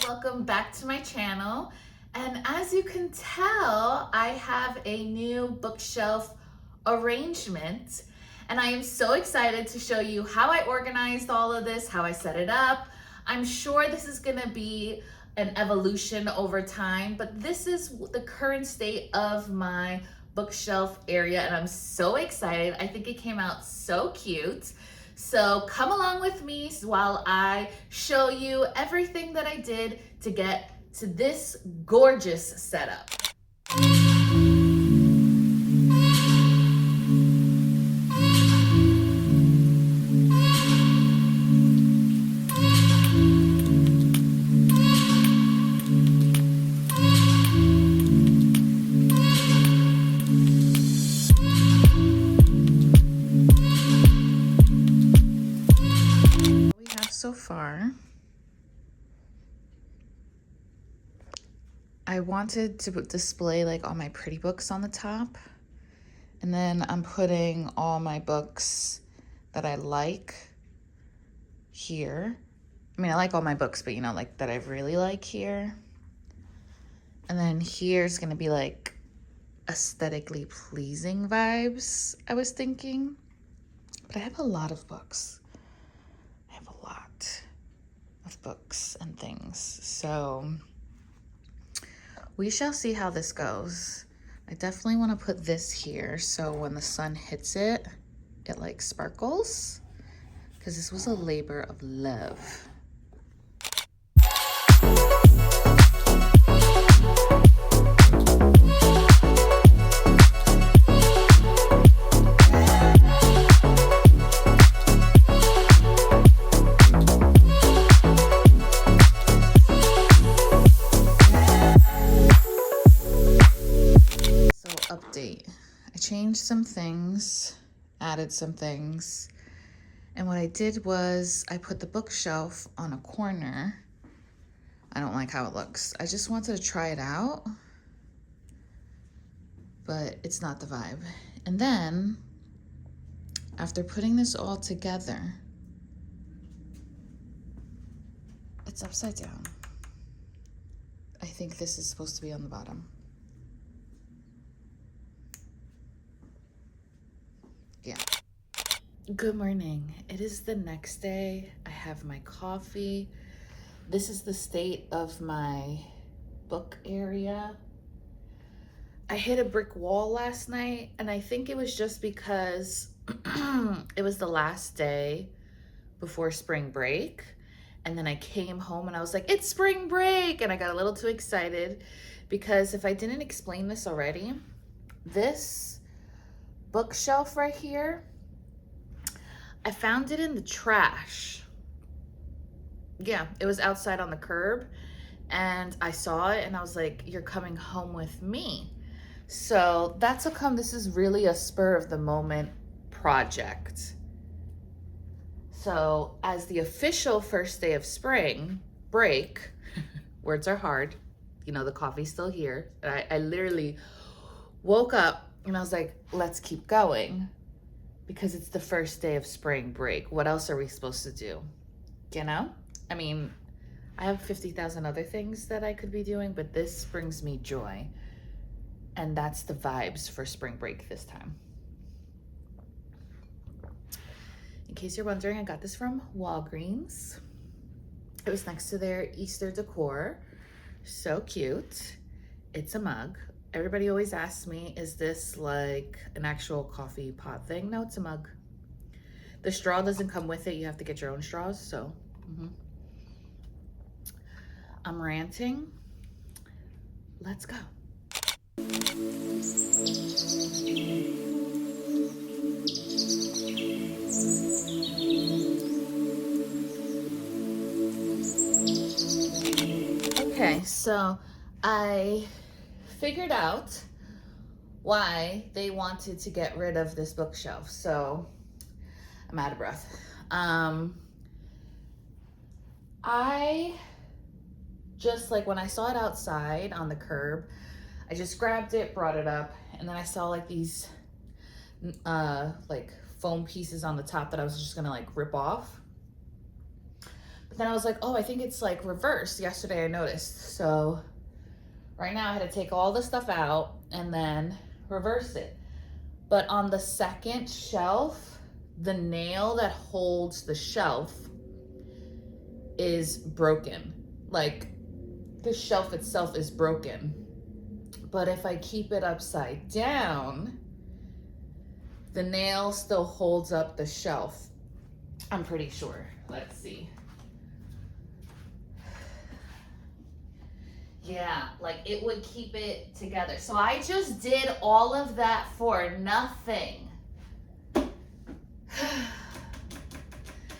Welcome back to my channel, and as you can tell, I have a new bookshelf arrangement, and I am so excited to show you how I organized all of this, how I set it up. I'm sure this is gonna be an evolution over time, but this is the current state of my bookshelf area, and I'm so excited. I think it came out so cute. So come along with me while I show you everything that I did to get to this gorgeous setup. We have so far. I wanted to display like all my pretty books on the top, and then I'm putting all my books that I like here. I mean, I like all my books, but you know, like that I really like here. And then here's gonna be like aesthetically pleasing vibes, I was thinking. But I have a lot of books. I have a lot of books and things. So we shall see how this goes. I definitely want to put this here so when the sun hits it, it like sparkles, because this was a labor of love. Update. I changed some things, added some things, and what I did was I put the bookshelf on a corner. I don't like how it looks. I just wanted to try it out, but it's not the vibe. And then after putting this all together, it's upside down. I think this is supposed to be on the bottom. Yeah. Good morning. It is the next day. I have my coffee. This is the state of my book area. I hit a brick wall last night, and I think it was just because it was the last day before spring break. And then I came home and I was like, it's spring break. And I got a little too excited because if I didn't explain this already, this bookshelf right here, I found it in the trash. Yeah, it was outside on the curb and I saw it and I was like, you're coming home with me. So that's how come this is really a spur of the moment project. So as the official first day of spring break, words are hard, you know, the coffee's still here. I literally woke up and I was like, let's keep going because it's the first day of spring break. What else are we supposed to do? You know? I mean, I have 50,000 other things that I could be doing, but this brings me joy. And that's the vibes for spring break this time. In case you're wondering, I got this from Walgreens. It was next to their Easter decor. So cute. It's a mug. Everybody always asks me, is this like an actual coffee pot thing? No, it's a mug. The straw doesn't come with it. You have to get your own straws, so. I'm ranting. Let's go. Okay, so I figured out why they wanted to get rid of this bookshelf. So I'm out of breath. I just like when I saw it outside on the curb, I just grabbed it, brought it up, and then I saw like these like foam pieces on the top that I was just gonna like rip off. But then I was like, oh, I think it's like reversed. Yesterday I noticed. So right now I had to take all the stuff out and then reverse it. But on the second shelf, the nail that holds the shelf is broken. Like the shelf itself is broken. But if I keep it upside down, the nail still holds up the shelf. I'm pretty sure. Let's see. Yeah, like it would keep it together. So I just did all of that for nothing.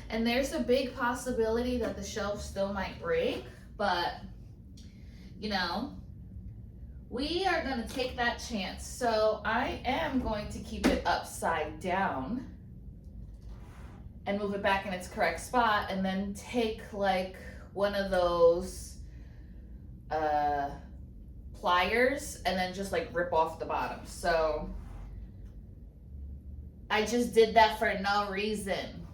And there's a big possibility that the shelf still might break, but you know, we are gonna take that chance. So I am going to keep it upside down and move it back in its correct spot, and then take like one of those pliers and then just like rip off the bottom. So I just did that for no reason.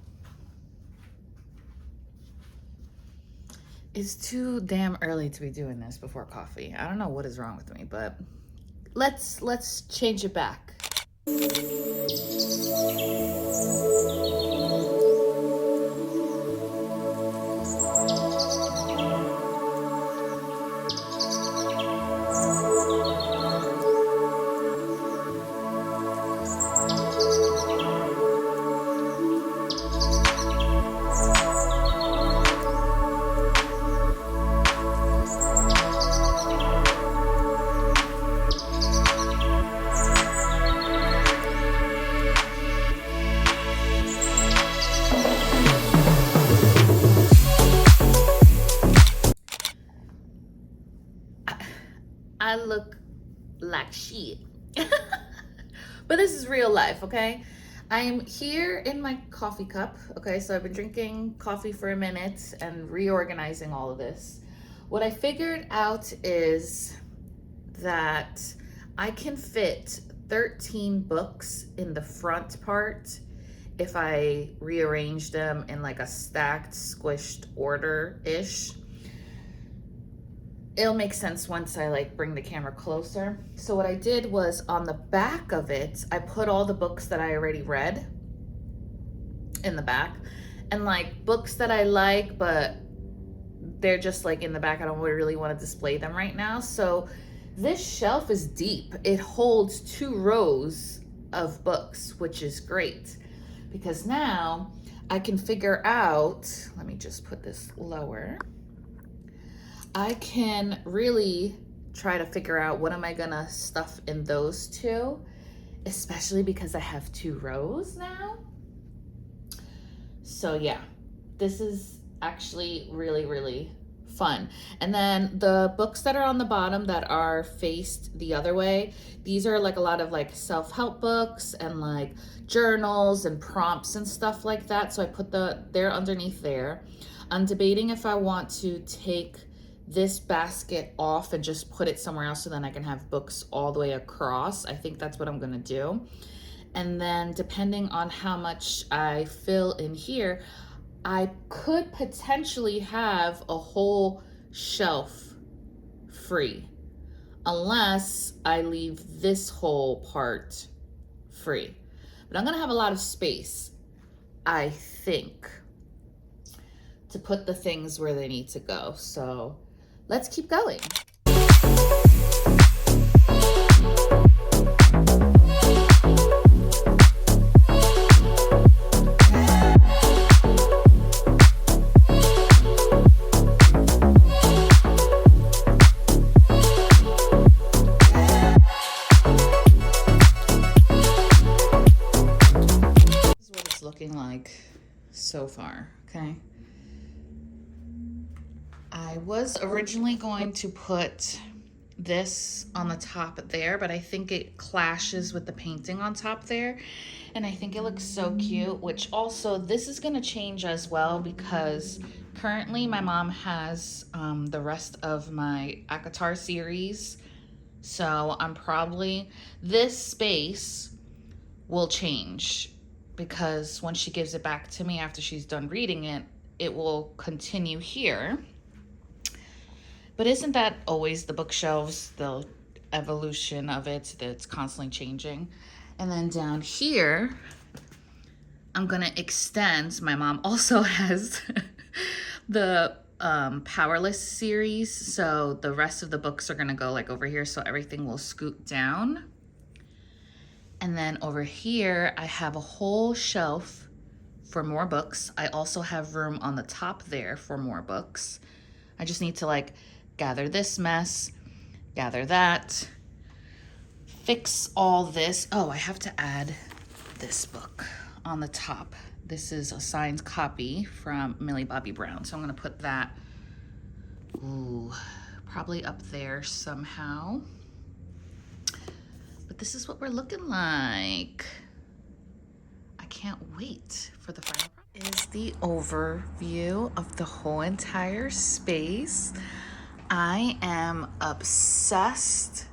It's too damn early to be doing this before coffee. I don't know what is wrong with me, but let's change it back. I look like shit. But this is real life, okay? I'm here in my coffee cup, okay? So I've been drinking coffee for a minute and reorganizing all of this. What I figured out is that I can fit 13 books in the front part if I rearrange them in like a stacked, squished order-ish. It'll make sense once I like bring the camera closer. So what I did was on the back of it, I put all the books that I already read in the back, and like books that I like, but they're just like in the back. I don't really want to display them right now. So this shelf is deep. It holds 2 rows of books, which is great because now I can figure out, let me just put this lower. I can really try to figure out what am I gonna stuff in those 2, especially because I have 2 rows now. So yeah, this is actually really, really fun. And then the books that are on the bottom that are faced the other way, these are like a lot of like self-help books and like journals and prompts and stuff like that. So I put they're underneath there. I'm debating if I want to take this basket off and just put it somewhere else so then I can have books all the way across. I think that's what I'm gonna do. And then depending on how much I fill in here, I could potentially have a whole shelf free, unless I leave this whole part free. But I'm gonna have a lot of space, I think, to put the things where they need to go. So let's keep going. This is what it's looking like so far, okay? I was originally going to put this on the top there, but I think it clashes with the painting on top there. And I think it looks so cute, which also this is gonna change as well because currently my mom has the rest of my ACOTAR series. So I'm probably, this space will change because when she gives it back to me after she's done reading it, it will continue here. But isn't that always the bookshelves, the evolution of it, that's constantly changing? And then down here, I'm gonna extend. My mom also has the Powerless series, so the rest of the books are gonna go like over here, so everything will scoot down. And then over here, I have a whole shelf for more books. I also have room on the top there for more books. I just need to like gather this mess, gather that, fix all this. Oh, I have to add this book on the top. This is a signed copy from Millie Bobby Brown. So I'm gonna put that, probably up there somehow. But this is what we're looking like. I can't wait for the final product. Is the overview of the whole entire space. I am obsessed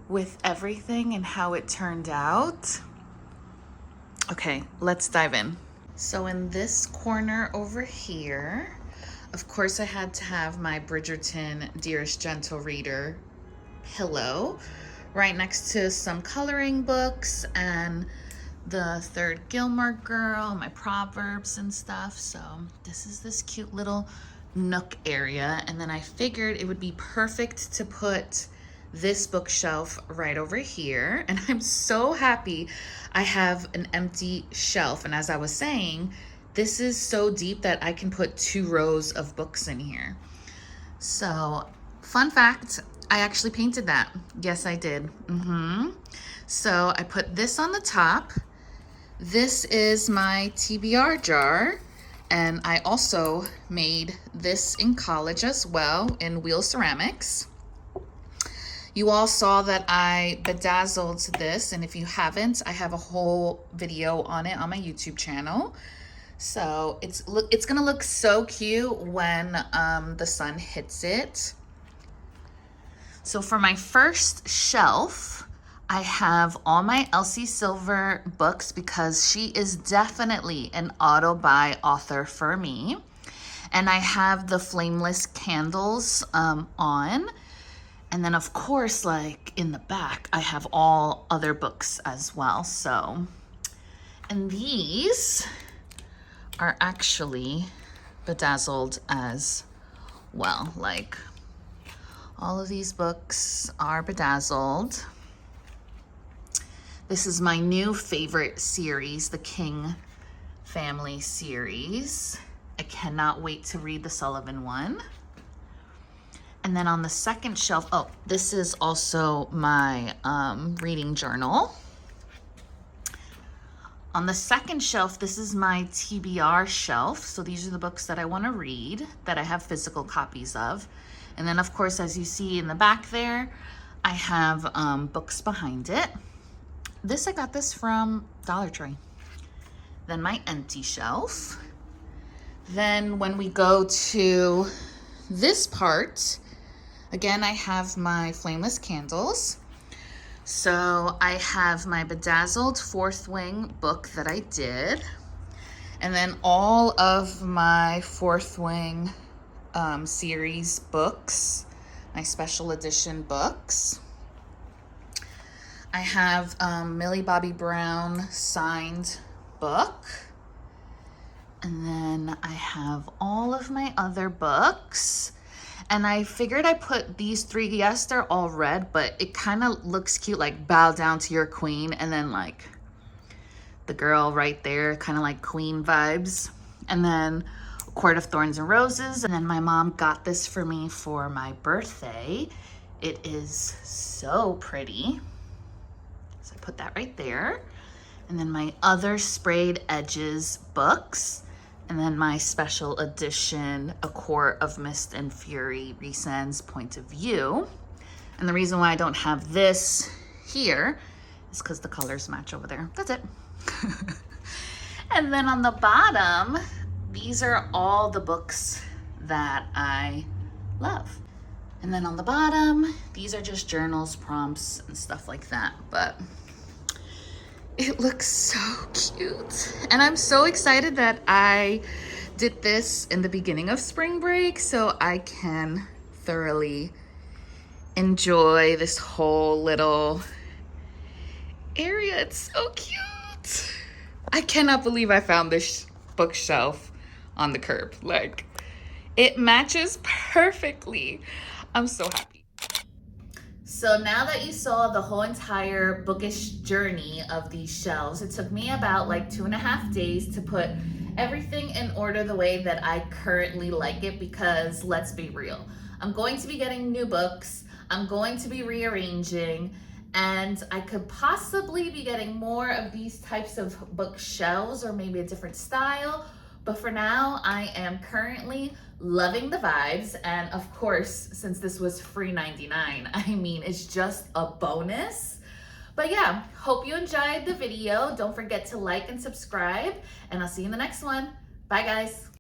with everything and how it turned out. Okay, let's dive in. So in this corner over here, of course I had to have my Bridgerton Dearest Gentle Reader pillow right next to some coloring books and the Third Gilmore Girl, my Proverbs and stuff. So this is this cute little nook area. And then I figured it would be perfect to put this bookshelf right over here. And I'm so happy I have an empty shelf. And as I was saying, this is so deep that I can put 2 rows of books in here. So fun fact, I actually painted that. Yes, I did. So I put this on the top. This is my TBR jar. And I also made this in college as well in wheel ceramics. You all saw that I bedazzled this, and if you haven't, I have a whole video on it on my YouTube channel. So it's gonna look so cute when the sun hits it. So for my first shelf, I have all my Elsie Silver books because she is definitely an auto-buy author for me. And I have the flameless candles on. And then of course, like in the back, I have all other books as well. So, and these are actually bedazzled as well. Like all of these books are bedazzled. This is my new favorite series, the King family series. I cannot wait to read the Sullivan one. And then on the second shelf, oh, this is also my reading journal. On the second shelf, this is my TBR shelf. So these are the books that I want to read that I have physical copies of. And then of course, as you see in the back there, I have books behind it. I got this from Dollar Tree. Then my empty shelf. Then when we go to this part, again, I have my flameless candles. So I have my bedazzled Fourth Wing book that I did. And then all of my Fourth Wing series books, my special edition books. I have Millie Bobby Brown signed book. And then I have all of my other books. And I figured I put these 3, yes, they're all red, but it kind of looks cute, like bow down to your queen. And then like the girl right there, kind of like queen vibes. And then A Court of Thorns and Roses. And then my mom got this for me for my birthday. It is so pretty. So I put that right there. And then my other Sprayed Edges books. And then my special edition, A Court of Mist and Fury, Rhysand's Point of View. And the reason why I don't have this here is because the colors match over there. That's it. And then on the bottom, these are all the books that I love. And then on the bottom, these are just journals, prompts, and stuff like that. But It looks so cute. And I'm so excited that I did this in the beginning of spring break so I can thoroughly enjoy this whole little area. It's so cute. I cannot believe I found this bookshelf on the curb. Like, it matches perfectly. I'm so happy. So now that you saw the whole entire bookish journey of these shelves, it took me about like 2.5 days to put everything in order the way that I currently like it, because let's be real, I'm going to be getting new books, I'm going to be rearranging, and I could possibly be getting more of these types of bookshelves or maybe a different style. But for now, I am currently loving the vibes. And of course, since this was free 99, I mean, it's just a bonus. But yeah, hope you enjoyed the video. Don't forget to like and subscribe, and I'll see you in the next one. Bye, guys.